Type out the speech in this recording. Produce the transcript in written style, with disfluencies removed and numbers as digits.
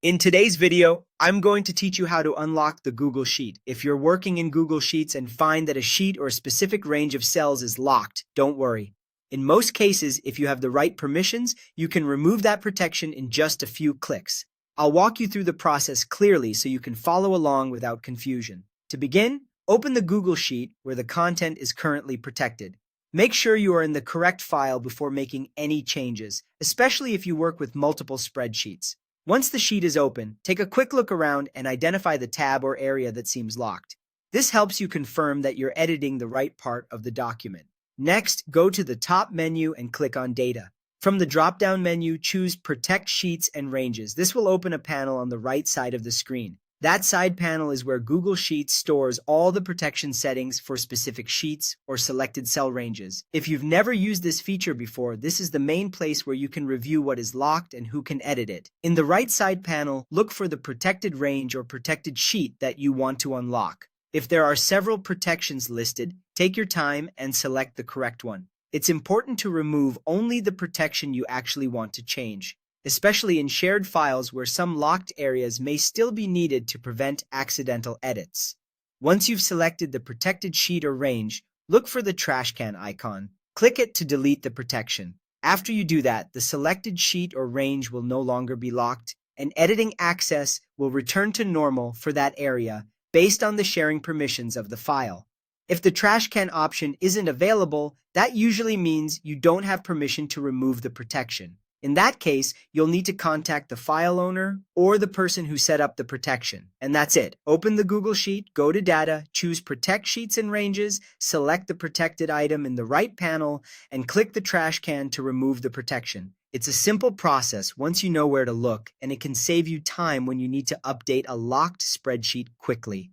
In today's video, I'm going to teach you how to unlock the Google Sheet. If you're working in Google Sheets and find that a sheet or a specific range of cells is locked, don't worry. In most cases, if you have the right permissions, you can remove that protection in just a few clicks. I'll walk you through the process clearly so you can follow along without confusion. To begin, open the Google Sheet where the content is currently protected. Make sure you are in the correct file before making any changes, especially if you work with multiple spreadsheets. Once the sheet is open, take a quick look around and identify the tab or area that seems locked. This helps you confirm that you're editing the right part of the document. Next, go to the top menu and click on Data. From the drop-down menu, choose Protect Sheets and Ranges. This will open a panel on the right side of the screen. That side panel is where Google Sheets stores all the protection settings for specific sheets or selected cell ranges. If you've never used this feature before, this is the main place where you can review what is locked and who can edit it. In the right side panel, look for the protected range or protected sheet that you want to unlock. If there are several protections listed, take your time and select the correct one. It's important to remove only the protection you actually want to change, especially in shared files where some locked areas may still be needed to prevent accidental edits. Once you've selected the protected sheet or range, look for the trash can icon. Click it to delete the protection. After you do that, the selected sheet or range will no longer be locked, and editing access will return to normal for that area based on the sharing permissions of the file. If the trash can option isn't available, that usually means you don't have permission to remove the protection. In that case, you'll need to contact the file owner or the person who set up the protection. And that's it. Open the Google Sheet, go to Data, choose Protect Sheets and Ranges, select the protected item in the right panel, and click the trash can to remove the protection. It's a simple process once you know where to look, and it can save you time when you need to update a locked spreadsheet quickly.